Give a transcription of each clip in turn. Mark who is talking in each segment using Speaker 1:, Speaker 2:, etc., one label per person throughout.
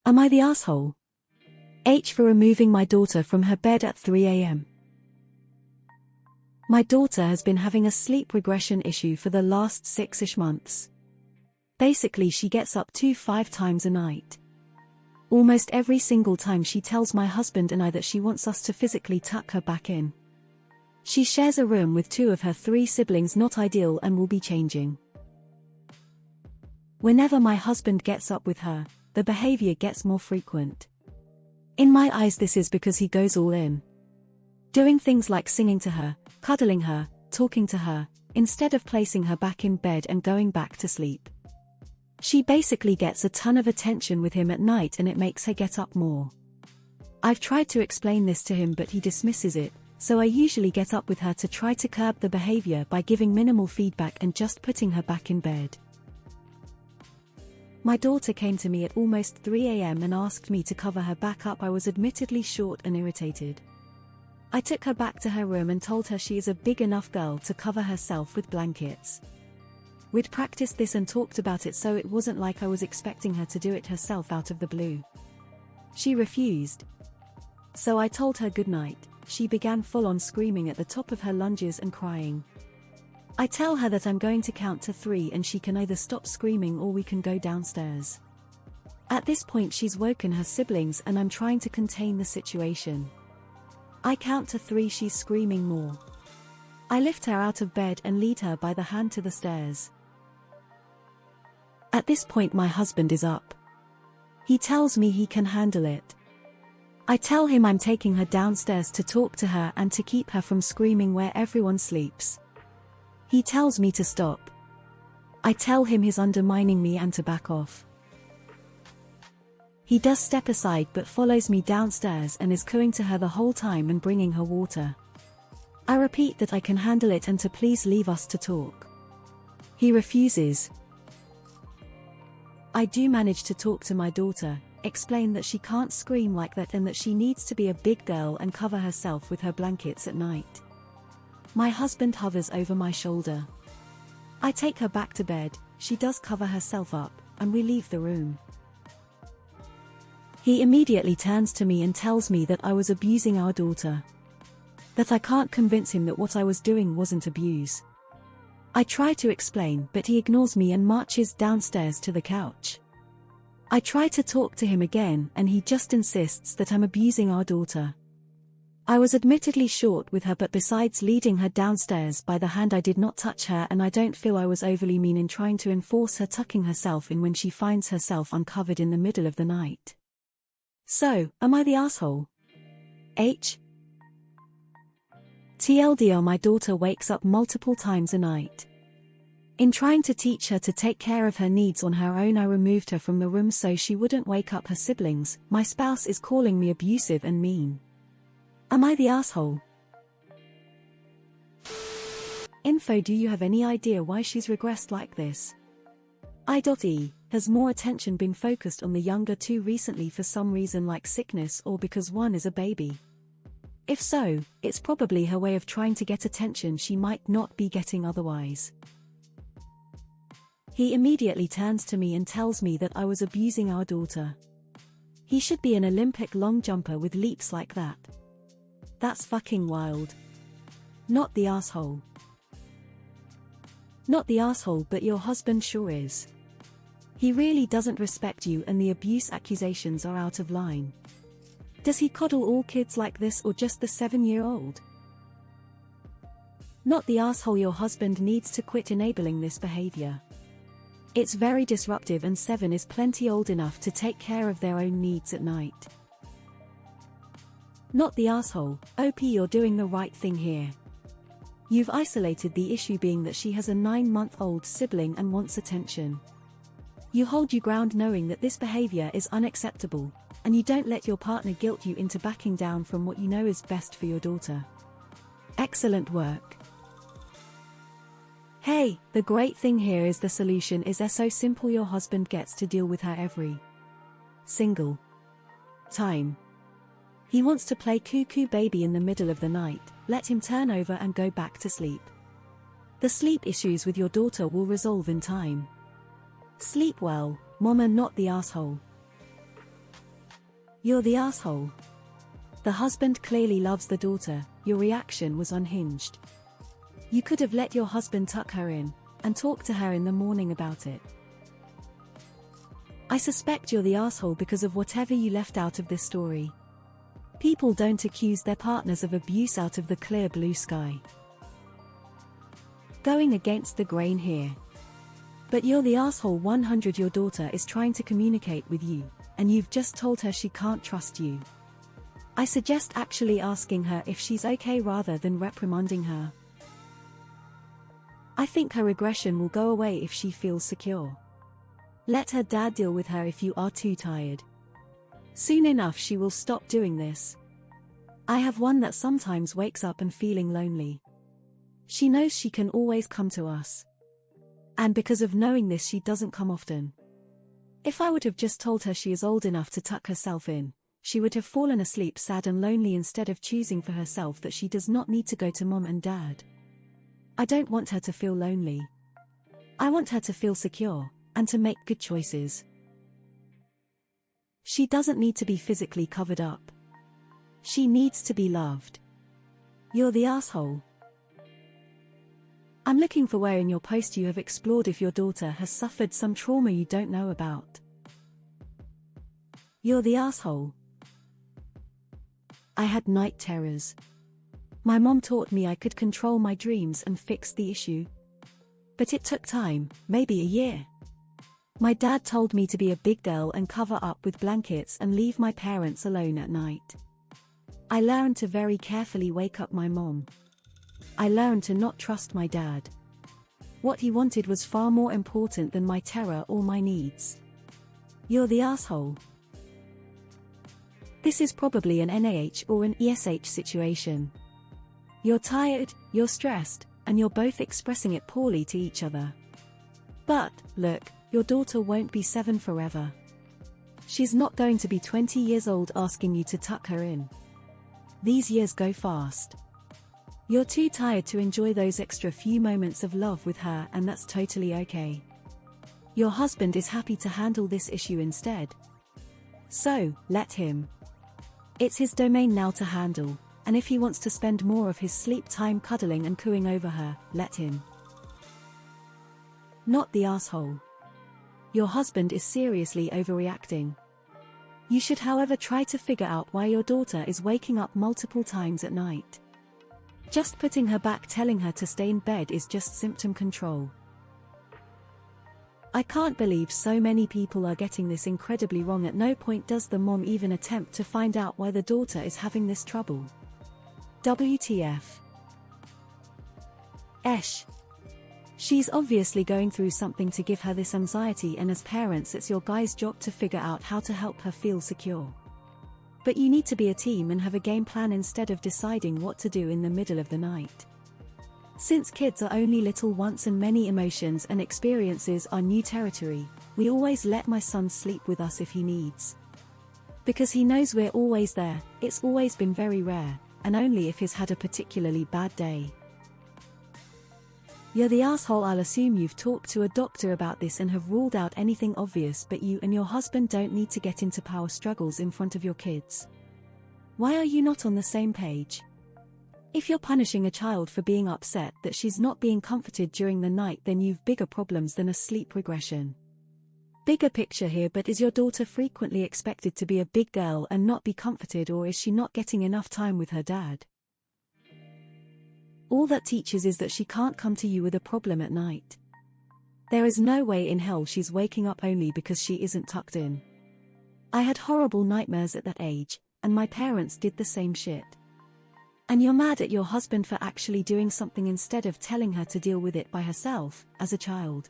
Speaker 1: Am I the asshole? H for removing my daughter from her bed at 3 a.m. My daughter has been having a sleep regression issue for the last 6-ish months. Basically, she gets up to 5 times a night. Almost every single time she tells my husband and I that she wants us to physically tuck her back in. She shares a room with 2 of her 3 siblings, not ideal, and will be changing. Whenever my husband gets up with her, the behavior gets more frequent. In my eyes, this is because he goes all in. Doing things like singing to her, cuddling her, talking to her, instead of placing her back in bed and going back to sleep. She basically gets a ton of attention with him at night and it makes her get up more. I've tried to explain this to him but he dismisses it, so I usually get up with her to try to curb the behavior by giving minimal feedback and just putting her back in bed. My daughter came to me at almost 3 a.m. and asked me to cover her back up. I was admittedly short and irritated. I took her back to her room and told her she is a big enough girl to cover herself with blankets. We'd practiced this and talked about it, so it wasn't like I was expecting her to do it herself out of the blue. She refused. So I told her good night. She began full-on screaming at the top of her lunges and crying. I tell her that I'm going to count to 3 and she can either stop screaming or we can go downstairs. At this point she's woken her siblings and I'm trying to contain the situation. I count to 3, she's screaming more. I lift her out of bed and lead her by the hand to the stairs. At this point my husband is up. He tells me he can handle it. I tell him I'm taking her downstairs to talk to her and to keep her from screaming where everyone sleeps. He tells me to stop. I tell him he's undermining me and to back off. He does step aside but follows me downstairs and is cooing to her the whole time and bringing her water. I repeat that I can handle it and to please leave us to talk. He refuses. I do manage to talk to my daughter, explain that she can't scream like that and that she needs to be a big girl and cover herself with her blankets at night. My husband hovers over my shoulder. I take her back to bed, she does cover herself up, and we leave the room. He immediately turns to me and tells me that I was abusing our daughter. That I can't convince him that what I was doing wasn't abuse. I try to explain but he ignores me and marches downstairs to the couch. I try to talk to him again and he just insists that I'm abusing our daughter. I was admittedly short with her but besides leading her downstairs by the hand I did not touch her and I don't feel I was overly mean in trying to enforce her tucking herself in when she finds herself uncovered in the middle of the night. So, am I the asshole? H. TLDR, my daughter wakes up multiple times a night. In trying to teach her to take care of her needs on her own, I removed her from the room so she wouldn't wake up her siblings. My spouse is calling me abusive and mean. Am I the asshole? Info: do you have any idea why she's regressed like this? I.E. Has more attention been focused on the younger 2 recently for some reason like sickness or because one is a baby? If so, it's probably her way of trying to get attention she might not be getting otherwise. He immediately turns to me and tells me that I was abusing our daughter. He should be an Olympic long jumper with leaps like that. That's fucking wild. Not the asshole. Not the asshole, but your husband sure is. He really doesn't respect you and the abuse accusations are out of line. Does he coddle all kids like this or just the 7-year-old? Not the asshole, your husband needs to quit enabling this behavior. It's very disruptive and 7 is plenty old enough to take care of their own needs at night. Not the asshole, OP, you're doing the right thing here. You've isolated the issue being that she has a 9-month-old sibling and wants attention. You hold your ground knowing that this behavior is unacceptable, and you don't let your partner guilt you into backing down from what you know is best for your daughter. Excellent work. Hey, the great thing here is the solution is so simple, your husband gets to deal with her every single time. He wants to play cuckoo baby in the middle of the night, let him turn over and go back to sleep. The sleep issues with your daughter will resolve in time. Sleep well, mama, not the asshole. You're the asshole. The husband clearly loves the daughter, your reaction was unhinged. You could have let your husband tuck her in, and talk to her in the morning about it. I suspect you're the asshole because of whatever you left out of this story. People don't accuse their partners of abuse out of the clear blue sky. Going against the grain here. But you're the asshole 100. Your daughter is trying to communicate with you, and you've just told her she can't trust you. I suggest actually asking her if she's okay rather than reprimanding her. I think her aggression will go away if she feels secure. Let her dad deal with her if you are too tired. Soon enough she will stop doing this. I have one that sometimes wakes up and feeling lonely. She knows she can always come to us. And because of knowing this she doesn't come often. If I would have just told her she is old enough to tuck herself in, she would have fallen asleep sad and lonely instead of choosing for herself that she does not need to go to mom and dad. I don't want her to feel lonely. I want her to feel secure, and to make good choices. She doesn't need to be physically covered up. She needs to be loved. You're the asshole. I'm looking for where in your post you have explored if your daughter has suffered some trauma you don't know about. You're the asshole. I had night terrors. My mom taught me I could control my dreams and fix the issue. But it took time, maybe a year. My dad told me to be a big girl and cover up with blankets and leave my parents alone at night. I learned to very carefully wake up my mom. I learned to not trust my dad. What he wanted was far more important than my terror or my needs. You're the asshole. This is probably an NAH or an ESH situation. You're tired, you're stressed, and you're both expressing it poorly to each other. But, look, your daughter won't be 7 forever. She's not going to be 20 years old asking you to tuck her in. These years go fast. You're too tired to enjoy those extra few moments of love with her, and that's totally okay. Your husband is happy to handle this issue instead. So, let him. It's his domain now to handle, and if he wants to spend more of his sleep time cuddling and cooing over her, let him. Not the asshole. Your husband is seriously overreacting. You should, however, try to figure out why your daughter is waking up multiple times at night. Just putting her back telling her to stay in bed is just symptom control. I can't believe so many people are getting this incredibly wrong. At no point does the mom even attempt to find out why the daughter is having this trouble. WTF. Esh. She's obviously going through something to give her this anxiety, and as parents it's your guys' job to figure out how to help her feel secure. But you need to be a team and have a game plan instead of deciding what to do in the middle of the night. Since kids are only little once and many emotions and experiences are new territory, we always let my son sleep with us if he needs. Because he knows we're always there. It's always been very rare, and only if he's had a particularly bad day. You're the asshole. I'll assume you've talked to a doctor about this and have ruled out anything obvious, but you and your husband don't need to get into power struggles in front of your kids. Why are you not on the same page? If you're punishing a child for being upset that she's not being comforted during the night, then you've bigger problems than a sleep regression. Bigger picture here, but is your daughter frequently expected to be a big girl and not be comforted, or is she not getting enough time with her dad? All that teaches is that she can't come to you with a problem at night. There is no way in hell she's waking up only because she isn't tucked in. I had horrible nightmares at that age, and my parents did the same shit. And you're mad at your husband for actually doing something instead of telling her to deal with it by herself, as a child.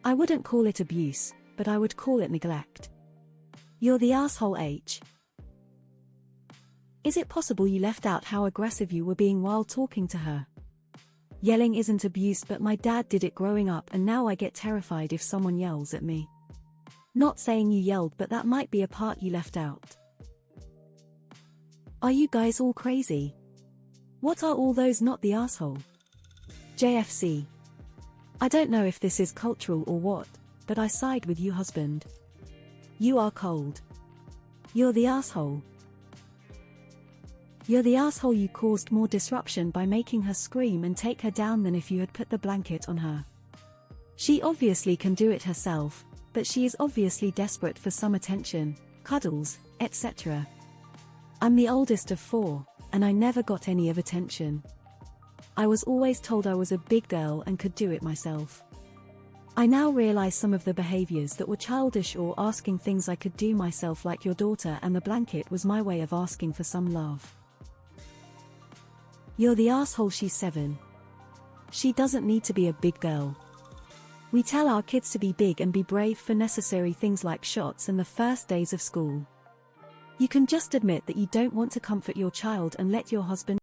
Speaker 1: I wouldn't call it abuse, but I would call it neglect. You're the asshole H. Is it possible you left out how aggressive you were being while talking to her? Yelling isn't abuse, but my dad did it growing up, and now I get terrified if someone yells at me. Not saying you yelled, but that might be a part you left out. Are you guys all crazy? What are all those? Not the asshole. JFC. I don't know if this is cultural or what, but I side with you, husband. You are cold. You're the asshole. You're the asshole. You caused more disruption by making her scream and take her down than if you had put the blanket on her. She obviously can do it herself, but she is obviously desperate for some attention, cuddles, etc. I'm the oldest of 4, and I never got any of attention. I was always told I was a big girl and could do it myself. I now realize some of the behaviors that were childish or asking things I could do myself, like your daughter, and the blanket was my way of asking for some love. You're the asshole. She's 7. She doesn't need to be a big girl. We tell our kids to be big and be brave for necessary things like shots and the first days of school. You can just admit that you don't want to comfort your child and let your husband